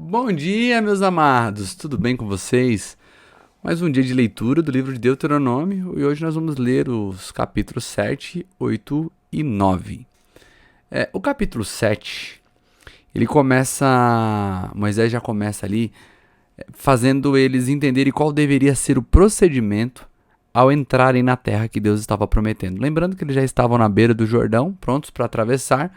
Bom dia, meus amados, tudo bem com vocês? Mais um dia de leitura do livro de Deuteronômio e hoje nós vamos ler os capítulos 7, 8 e 9. O capítulo 7, Moisés já começa ali fazendo eles entenderem qual deveria ser o procedimento ao entrarem na terra que Deus estava prometendo. Lembrando que eles já estavam na beira do Jordão, prontos para atravessar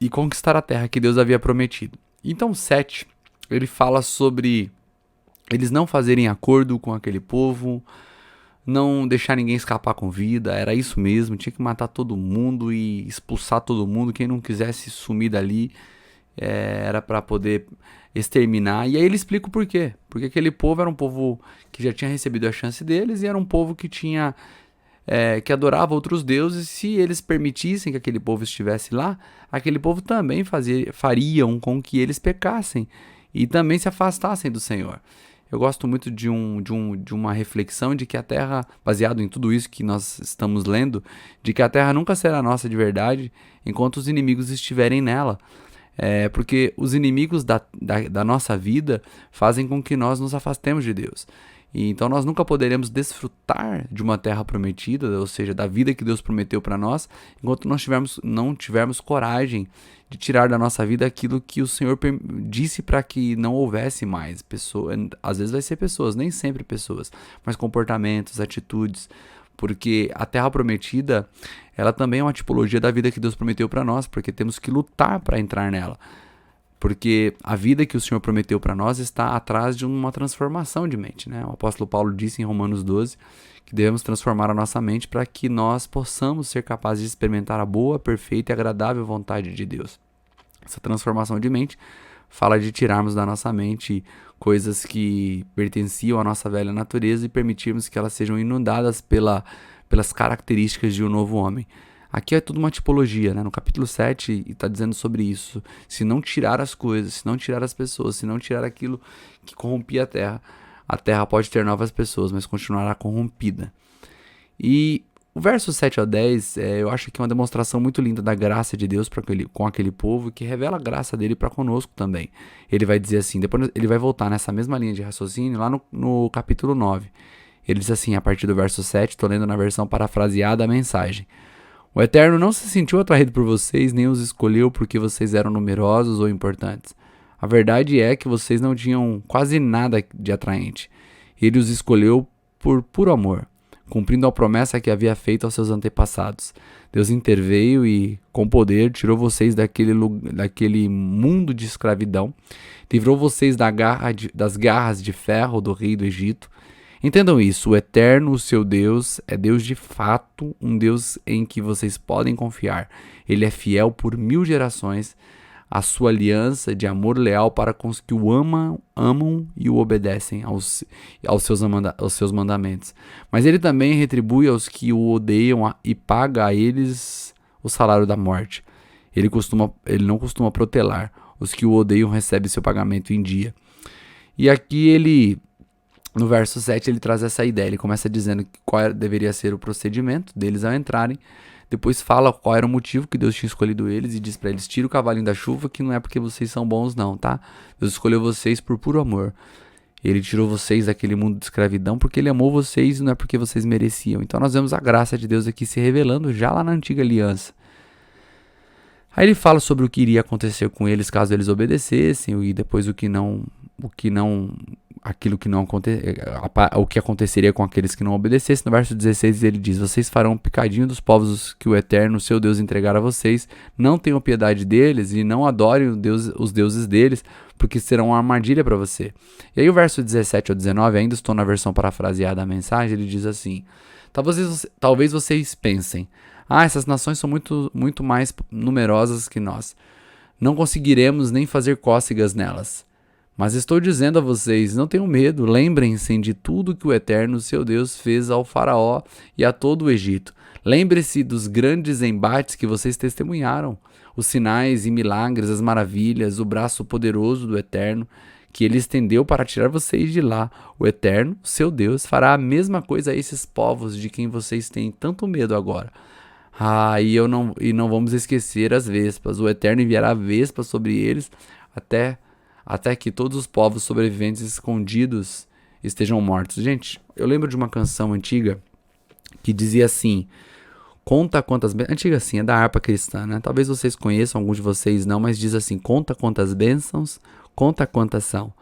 e conquistar a terra que Deus havia prometido. Então, 7, ele fala sobre eles não fazerem acordo com aquele povo, não deixar ninguém escapar com vida, era isso mesmo, tinha que matar todo mundo e expulsar todo mundo, quem não quisesse sumir dali era para poder exterminar. E aí ele explica o porquê, porque aquele povo era um povo que já tinha recebido a chance deles e era um povo que tinha que adorava outros deuses. Se eles permitissem que aquele povo estivesse lá, aquele povo também fariam com que eles pecassem e também se afastassem do Senhor. Eu gosto muito de uma reflexão de que a terra, baseado em tudo isso que nós estamos lendo, de que a terra nunca será nossa de verdade enquanto os inimigos estiverem nela. Porque os inimigos da nossa vida fazem com que nós nos afastemos de Deus. E então nós nunca poderemos desfrutar de uma terra prometida, ou seja, da vida que Deus prometeu para nós, enquanto não tivermos coragem de tirar da nossa vida aquilo que o Senhor disse para que não houvesse mais. Às vezes vai ser pessoas, nem sempre pessoas, mas comportamentos, atitudes, porque a terra prometida, ela também é uma tipologia da vida que Deus prometeu para nós, porque temos que lutar para entrar nela. Porque a vida que o Senhor prometeu para nós está atrás de uma transformação de mente, né? O apóstolo Paulo disse em Romanos 12 que devemos transformar a nossa mente para que nós possamos ser capazes de experimentar a boa, perfeita e agradável vontade de Deus. Essa transformação de mente fala de tirarmos da nossa mente coisas que pertenciam à nossa velha natureza e permitirmos que elas sejam inundadas pelas características de um novo homem. Aqui é tudo uma tipologia, né? No capítulo 7 está dizendo sobre isso. Se não tirar as coisas, se não tirar as pessoas, se não tirar aquilo que corrompia a terra pode ter novas pessoas, mas continuará corrompida. E o verso 7 ao 10, eu acho que é uma demonstração muito linda da graça de Deus com aquele povo, que revela a graça dele para conosco também. Ele vai dizer assim, depois ele vai voltar nessa mesma linha de raciocínio lá no capítulo 9. Ele diz assim, a partir do verso 7, estou lendo na versão parafraseada a mensagem. O Eterno não se sentiu atraído por vocês, nem os escolheu porque vocês eram numerosos ou importantes. A verdade é que vocês não tinham quase nada de atraente. Ele os escolheu por puro amor, cumprindo a promessa que havia feito aos seus antepassados. Deus interveio e, com poder, tirou vocês daquele mundo de escravidão, livrou vocês das garras de ferro do rei do Egito. Entendam isso, o Eterno, o seu Deus, é Deus de fato, um Deus em que vocês podem confiar. Ele é fiel por 1000 gerações, a sua aliança de amor leal para com os que o amam e o obedecem aos seus mandamentos. Mas ele também retribui aos que o odeiam e paga a eles o salário da morte. Ele não costuma protelar, os que o odeiam recebem seu pagamento em dia. E aqui no verso 7 ele traz essa ideia, ele começa dizendo qual deveria ser o procedimento deles ao entrarem, depois fala qual era o motivo que Deus tinha escolhido eles e diz para eles, tira o cavalinho da chuva que não é porque vocês são bons não, tá? Deus escolheu vocês por puro amor, ele tirou vocês daquele mundo de escravidão porque ele amou vocês e não é porque vocês mereciam. Então nós vemos a graça de Deus aqui se revelando já lá na antiga aliança. Aí ele fala sobre o que iria acontecer com eles caso eles obedecessem e depois o que aconteceria com aqueles que não obedecessem. No verso 16 ele diz, vocês farão um picadinho dos povos que o Eterno, seu Deus, entregar a vocês, não tenham piedade deles e não adorem os deuses deles, porque serão uma armadilha para você. E aí o verso 17 ao 19, ainda estou na versão parafraseada da mensagem, ele diz assim, talvez vocês pensem, essas nações são muito mais numerosas que nós, não conseguiremos nem fazer cócegas nelas. Mas estou dizendo a vocês, não tenham medo, lembrem-se de tudo que o Eterno, seu Deus, fez ao faraó e a todo o Egito. Lembre-se dos grandes embates que vocês testemunharam, os sinais e milagres, as maravilhas, o braço poderoso do Eterno, que ele estendeu para tirar vocês de lá. O Eterno, seu Deus, fará a mesma coisa a esses povos de quem vocês têm tanto medo agora. E não vamos esquecer as vespas. O Eterno enviará vespas sobre eles até que todos os povos sobreviventes escondidos estejam mortos. Gente, eu lembro de uma canção antiga que dizia assim: conta quantas bênçãos. Antiga assim, é da harpa cristã, né? Talvez vocês conheçam, alguns de vocês não, mas diz assim: conta quantas bênçãos, conta quantas são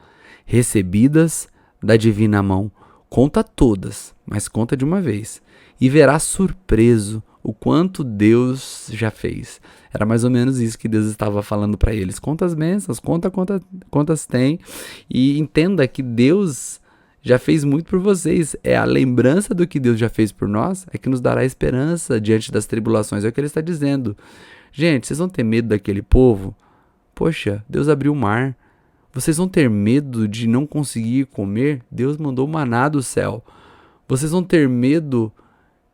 recebidas da divina mão. Conta todas, mas conta de uma vez. E verás surpreso o quanto Deus já fez. Era mais ou menos isso que Deus estava falando para eles. Conta as bênçãos, conta quantas tem. E entenda que Deus já fez muito por vocês. É a lembrança do que Deus já fez por nós é que nos dará esperança diante das tribulações. É o que ele está dizendo. Gente, vocês vão ter medo daquele povo? Poxa, Deus abriu o mar. Vocês vão ter medo de não conseguir comer? Deus mandou maná do céu. Vocês vão ter medo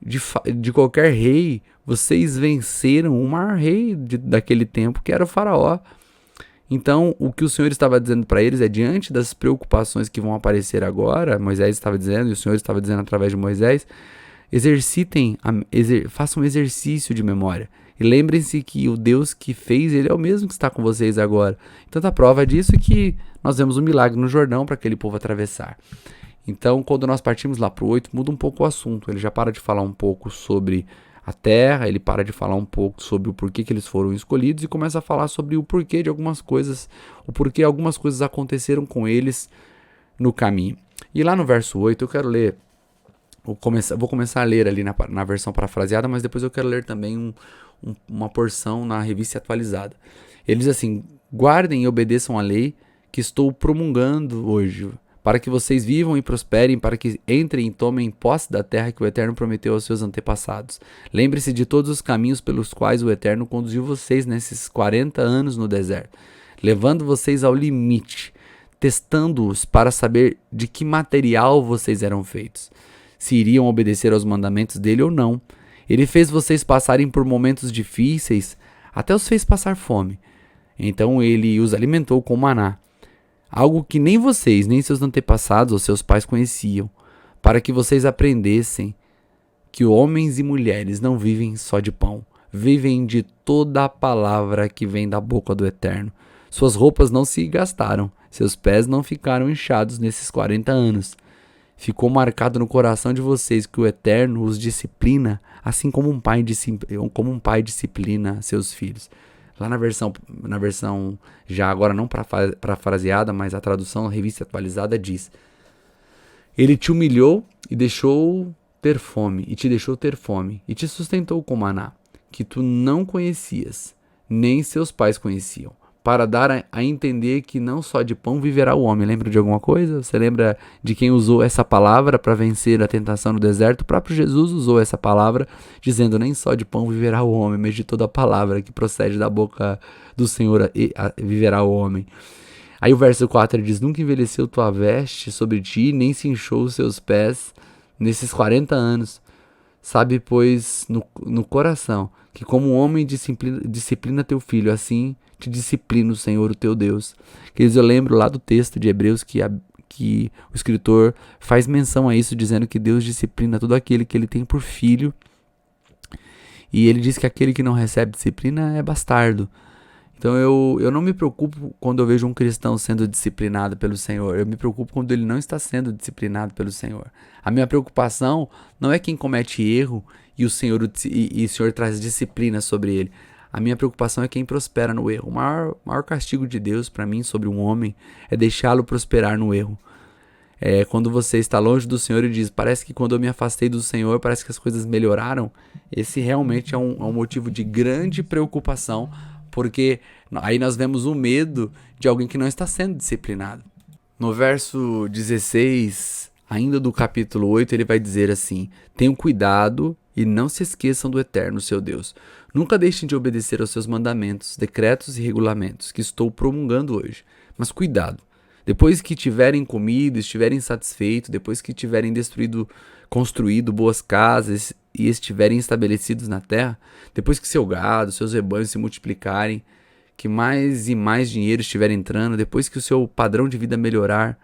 de qualquer rei? Vocês venceram o maior rei daquele tempo, que era o faraó. Então, o que o Senhor estava dizendo para eles é, diante das preocupações que vão aparecer agora, Moisés estava dizendo, e o Senhor estava dizendo através de Moisés, façam um exercício de memória. E lembrem-se que o Deus que fez, ele é o mesmo que está com vocês agora. Então, a prova disso é que nós vemos um milagre no Jordão para aquele povo atravessar. Então, quando nós partimos lá para o 8, muda um pouco o assunto. Ele já para de falar um pouco sobre a terra, ele para de falar um pouco sobre o porquê que eles foram escolhidos e começa a falar sobre o porquê de algumas coisas, o porquê algumas coisas aconteceram com eles no caminho. E lá no verso 8, eu quero ler, vou começar a ler ali na versão parafraseada, mas depois eu quero ler também uma porção na revista atualizada. Ele diz assim: guardem e obedeçam a lei que estou promulgando hoje, para que vocês vivam e prosperem, para que entrem e tomem posse da terra que o Eterno prometeu aos seus antepassados. Lembre-se de todos os caminhos pelos quais o Eterno conduziu vocês nesses 40 anos no deserto, levando vocês ao limite, testando-os para saber de que material vocês eram feitos, se iriam obedecer aos mandamentos dele ou não. Ele fez vocês passarem por momentos difíceis, até os fez passar fome. Então ele os alimentou com maná, algo que nem vocês, nem seus antepassados ou seus pais conheciam, para que vocês aprendessem que homens e mulheres não vivem só de pão, vivem de toda a palavra que vem da boca do Eterno. Suas roupas não se gastaram, seus pés não ficaram inchados nesses 40 anos. Ficou marcado no coração de vocês que o Eterno os disciplina, assim como um pai disciplina seus filhos. Lá na versão já agora não parafraseada, mas a tradução, a revista atualizada diz: ele te humilhou e deixou ter fome, e te deixou ter fome, e te sustentou com maná, que tu não conhecias, nem seus pais conheciam, para dar a entender que não só de pão viverá o homem. Lembra de alguma coisa? Você lembra de quem usou essa palavra para vencer a tentação no deserto? O próprio Jesus usou essa palavra, dizendo: nem só de pão viverá o homem, mas de toda a palavra que procede da boca do Senhor viverá o homem. Aí o verso 4 diz: nunca envelheceu tua veste sobre ti, nem se inchou os seus pés nesses 40 anos. Sabe, pois, no coração, que como um homem disciplina teu filho, assim te disciplina o Senhor, o teu Deus. Queridos, eu lembro lá do texto de Hebreus que o escritor faz menção a isso, dizendo que Deus disciplina todo aquele que ele tem por filho. E ele diz que aquele que não recebe disciplina é bastardo. Então eu não me preocupo quando eu vejo um cristão sendo disciplinado pelo Senhor. Eu me preocupo quando ele não está sendo disciplinado pelo Senhor. A minha preocupação não é quem comete erro e o Senhor traz disciplina sobre ele. A minha preocupação é quem prospera no erro. O maior castigo de Deus para mim sobre um homem é deixá-lo prosperar no erro. É quando você está longe do Senhor e diz: parece que quando eu me afastei do Senhor, parece que as coisas melhoraram. Esse realmente é um motivo de grande preocupação, porque aí nós vemos o medo de alguém que não está sendo disciplinado. No verso 16, ainda do capítulo 8, ele vai dizer assim: tenham cuidado e não se esqueçam do Eterno, seu Deus. Nunca deixem de obedecer aos seus mandamentos, decretos e regulamentos que estou promulgando hoje. Mas cuidado, depois que tiverem comido, estiverem satisfeitos, depois que tiverem construído boas casas e estiverem estabelecidos na terra, depois que seu gado, seus rebanhos se multiplicarem, que mais e mais dinheiro estiver entrando, depois que o seu padrão de vida melhorar,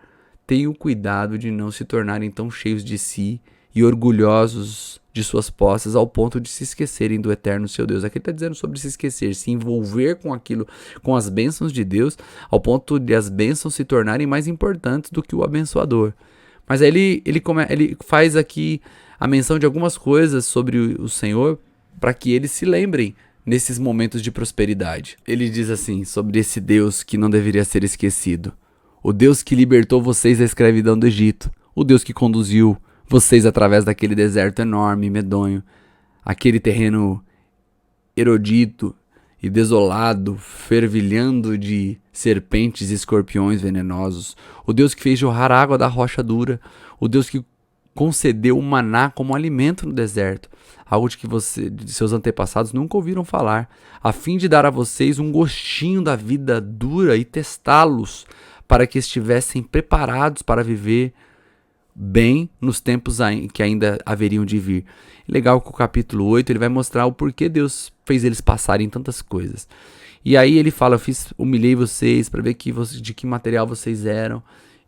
tenham cuidado de não se tornarem tão cheios de si e orgulhosos de suas posses ao ponto de se esquecerem do eterno seu Deus. Aqui ele está dizendo sobre se esquecer, se envolver com aquilo, com as bênçãos de Deus, ao ponto de as bênçãos se tornarem mais importantes do que o abençoador. Mas aí ele faz aqui a menção de algumas coisas sobre o Senhor para que eles se lembrem nesses momentos de prosperidade. Ele diz assim sobre esse Deus que não deveria ser esquecido: o Deus que libertou vocês da escravidão do Egito, o Deus que conduziu vocês através daquele deserto enorme e medonho, aquele terreno erodido e desolado, fervilhando de serpentes e escorpiões venenosos, o Deus que fez jorrar água da rocha dura, o Deus que concedeu o maná como alimento no deserto, algo de seus antepassados nunca ouviram falar, a fim de dar a vocês um gostinho da vida dura e testá-los para que estivessem preparados para viver bem nos tempos que ainda haveriam de vir. Legal que o capítulo 8 ele vai mostrar o porquê Deus fez eles passarem tantas coisas. E aí ele fala: humilhei vocês para ver de que material vocês eram.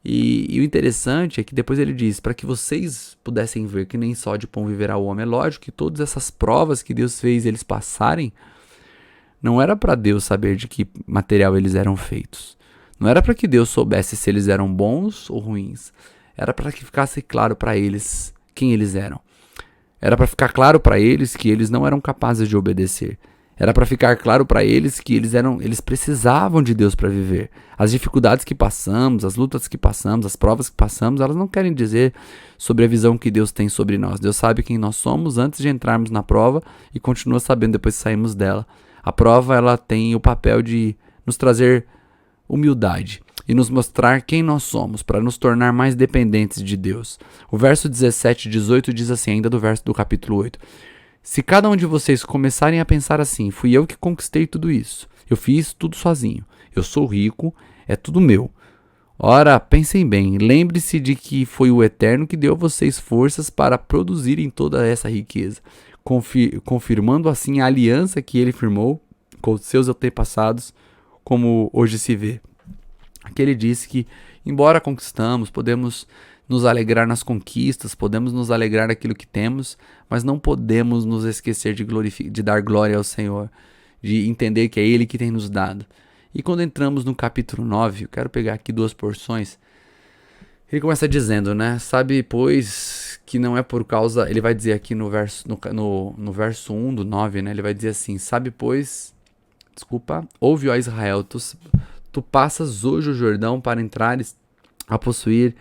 E o interessante é que depois ele diz: para que vocês pudessem ver que nem só de pão viverá o homem. É lógico que todas essas provas que Deus fez eles passarem, não era para Deus saber de que material eles eram feitos. Não era para que Deus soubesse se eles eram bons ou ruins. Era para que ficasse claro para eles quem eles eram. Era para ficar claro para eles que eles não eram capazes de obedecer. Era para ficar claro para eles que eles precisavam de Deus para viver. As dificuldades que passamos, as lutas que passamos, as provas que passamos, elas não querem dizer sobre a visão que Deus tem sobre nós. Deus sabe quem nós somos antes de entrarmos na prova e continua sabendo depois que saímos dela. A prova ela tem o papel de nos trazer humildade e nos mostrar quem nós somos, para nos tornar mais dependentes de Deus. O verso 17 e 18 diz assim, ainda do capítulo 8. Se cada um de vocês começarem a pensar assim: fui eu que conquistei tudo isso, eu fiz tudo sozinho, eu sou rico, é tudo meu. Ora, pensem bem, lembre-se de que foi o Eterno que deu a vocês forças para produzirem toda essa riqueza, confirmando assim a aliança que ele firmou com os seus antepassados, como hoje se vê. Aqui ele disse que, embora conquistamos, podemos nos alegrar nas conquistas, podemos nos alegrar naquilo que temos, mas não podemos nos esquecer de dar glória ao Senhor, de entender que é Ele que tem nos dado. E quando entramos no capítulo 9, eu quero pegar aqui 2 porções, ele começa dizendo, né? Sabe, pois, que não é por causa... Ele vai dizer aqui no verso 1 do 9, né? Ele vai dizer assim: sabe, pois... ouve, ó Israel, tu passas hoje o Jordão para entrares a possuir...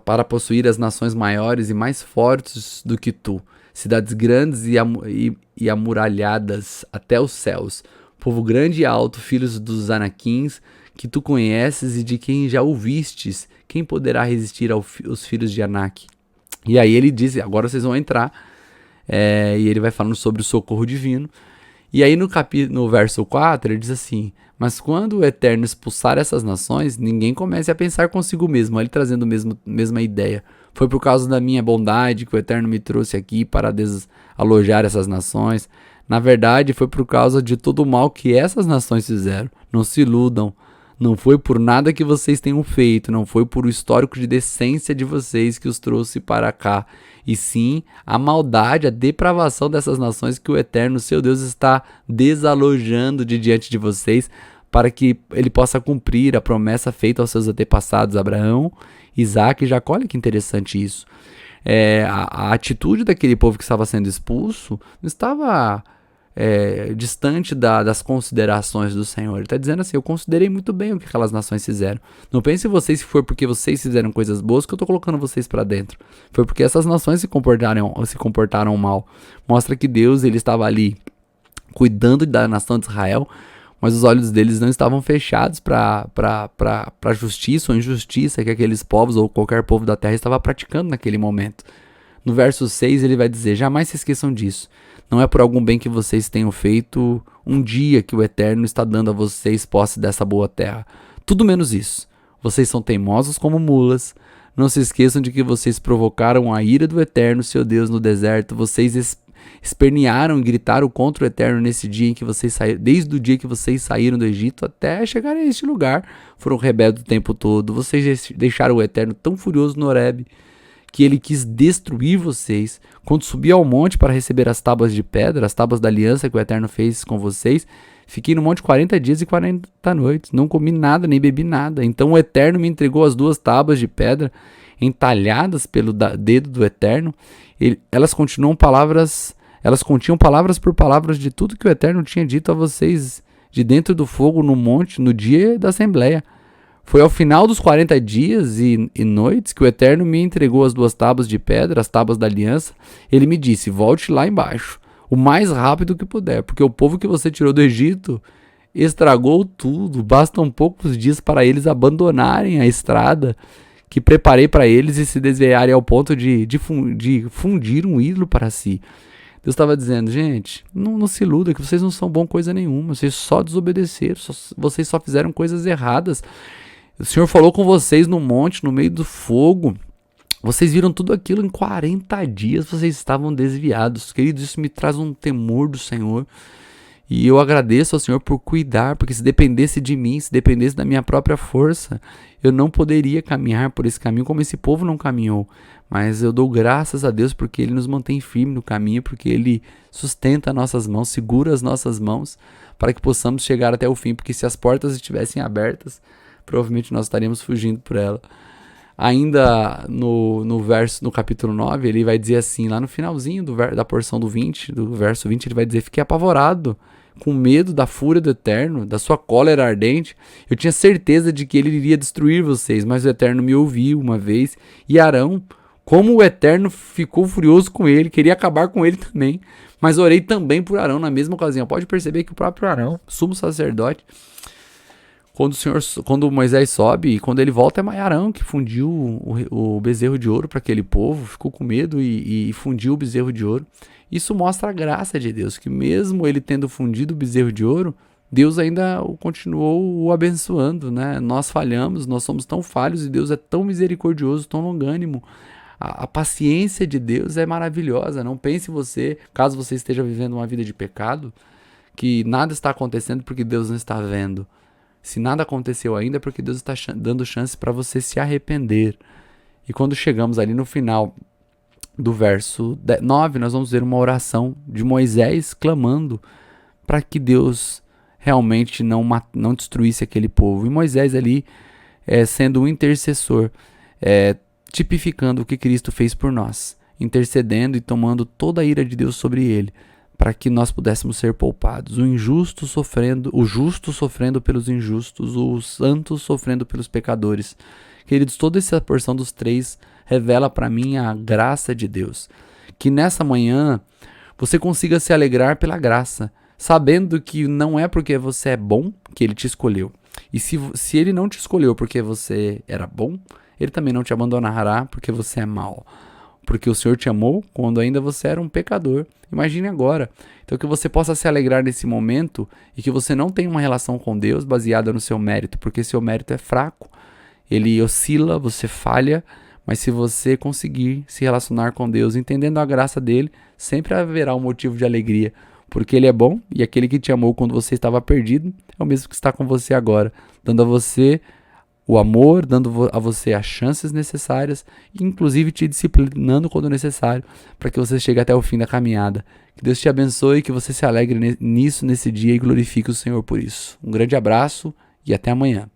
para possuir as nações maiores e mais fortes do que tu, cidades grandes e amuralhadas até os céus, povo grande e alto, filhos dos Anaquins, que tu conheces e de quem já ouvistes, quem poderá resistir aos filhos de Anak? E aí ele diz, agora vocês vão entrar, e ele vai falando sobre o socorro divino. E aí no verso 4 ele diz assim: mas quando o Eterno expulsar essas nações, ninguém comece a pensar consigo mesmo. Ele trazendo a mesma ideia. Foi por causa da minha bondade que o Eterno me trouxe aqui para desalojar essas nações. Na verdade, foi por causa de todo o mal que essas nações fizeram. Não se iludam. Não foi por nada que vocês tenham feito, não foi por o histórico de decência de vocês que os trouxe para cá, e sim a maldade, a depravação dessas nações que o Eterno, seu Deus, está desalojando de diante de vocês, para que ele possa cumprir a promessa feita aos seus antepassados, Abraão, Isaac e Jacó. Olha que interessante isso. A atitude daquele povo que estava sendo expulso não estava... distante das considerações do Senhor. Ele está dizendo assim: eu considerei muito bem o que aquelas nações fizeram. Não pense vocês que foi porque vocês fizeram coisas boas que eu estou colocando vocês para dentro. Foi porque essas nações se comportaram mal. Mostra que Deus ele estava ali cuidando da nação de Israel, mas os olhos deles não estavam fechados para justiça ou injustiça que aqueles povos ou qualquer povo da terra estava praticando naquele momento. No verso 6 ele vai dizer: jamais se esqueçam disso. Não é por algum bem que vocês tenham feito um dia que o Eterno está dando a vocês posse dessa boa terra. Tudo menos isso. Vocês são teimosos como mulas. Não se esqueçam de que vocês provocaram a ira do Eterno, seu Deus, no deserto. Vocês espernearam e gritaram contra o Eterno nesse dia em que vocês saíram, desde o dia que vocês saíram do Egito até chegarem a este lugar. Foram rebeldes o tempo todo. Vocês deixaram o Eterno tão furioso no Horebe, que ele quis destruir vocês. Quando subi ao monte para receber as tábuas de pedra, as tábuas da aliança que o Eterno fez com vocês, fiquei no monte 40 dias e 40 noites. Não comi nada, nem bebi nada. Então o Eterno me entregou as 2 tábuas de pedra, entalhadas pelo dedo do Eterno. Elas continham palavras por palavras de tudo que o Eterno tinha dito a vocês de dentro do fogo no monte, no dia da Assembleia. Foi ao final dos 40 dias e noites que o Eterno me entregou as 2 tábuas de pedra, as tábuas da aliança. Ele me disse: volte lá embaixo, o mais rápido que puder, porque o povo que você tirou do Egito estragou tudo. Bastam poucos dias para eles abandonarem a estrada que preparei para eles e se desviarem ao ponto de fundir um ídolo para si. Deus estava dizendo: gente, não se iluda que vocês não são bom coisa nenhuma, vocês só desobedeceram, vocês só fizeram coisas erradas. O Senhor falou com vocês no monte, no meio do fogo. Vocês viram tudo aquilo em 40 dias, vocês estavam desviados. Queridos, isso me traz um temor do Senhor. E eu agradeço ao Senhor por cuidar, porque se dependesse de mim, se dependesse da minha própria força, eu não poderia caminhar por esse caminho como esse povo não caminhou. Mas eu dou graças a Deus porque Ele nos mantém firme no caminho, porque Ele sustenta nossas mãos, segura as nossas mãos para que possamos chegar até o fim. Porque se as portas estivessem abertas, provavelmente nós estaríamos fugindo por ela. Ainda no capítulo 9, ele vai dizer assim, lá no finalzinho da porção do verso 20, ele vai dizer: fiquei apavorado, com medo da fúria do Eterno, da sua cólera ardente. Eu tinha certeza de que ele iria destruir vocês, mas o Eterno me ouviu uma vez. E Arão, como o Eterno ficou furioso com ele, queria acabar com ele também. Mas orei também por Arão na mesma ocasião. Pode perceber que o próprio Arão, sumo sacerdote, quando Moisés sobe e quando ele volta, é Arão que fundiu o bezerro de ouro para aquele povo, ficou com medo e fundiu o bezerro de ouro. Isso mostra a graça de Deus, que mesmo ele tendo fundido o bezerro de ouro, Deus ainda continuou o abençoando, né? Nós falhamos, nós somos tão falhos e Deus é tão misericordioso, tão longânimo. A paciência de Deus é maravilhosa. Não pense você, caso você esteja vivendo uma vida de pecado, que nada está acontecendo porque Deus não está vendo. Se nada aconteceu ainda é porque Deus está dando chance para você se arrepender. E quando chegamos ali no final do verso 9, nós vamos ver uma oração de Moisés clamando para que Deus realmente não destruísse aquele povo. E Moisés ali sendo um intercessor, tipificando o que Cristo fez por nós, intercedendo e tomando toda a ira de Deus sobre ele, para que nós pudéssemos ser poupados. O justo sofrendo pelos injustos, o santo sofrendo pelos pecadores. Queridos, toda essa porção dos 3 revela para mim a graça de Deus. Que nessa manhã você consiga se alegrar pela graça, sabendo que não é porque você é bom que Ele te escolheu. E se Ele não te escolheu porque você era bom, Ele também não te abandonará porque você é mau. Porque o Senhor te amou quando ainda você era um pecador. Imagine agora. Então que você possa se alegrar nesse momento e que você não tenha uma relação com Deus baseada no seu mérito, porque seu mérito é fraco. Ele oscila, você falha, mas se você conseguir se relacionar com Deus, entendendo a graça dele, sempre haverá um motivo de alegria, porque ele é bom e aquele que te amou quando você estava perdido é o mesmo que está com você agora, dando a você o amor, dando a você as chances necessárias, inclusive te disciplinando quando necessário, para que você chegue até o fim da caminhada. Que Deus te abençoe, que você se alegre nesse dia e glorifique o Senhor por isso. Um grande abraço e até amanhã.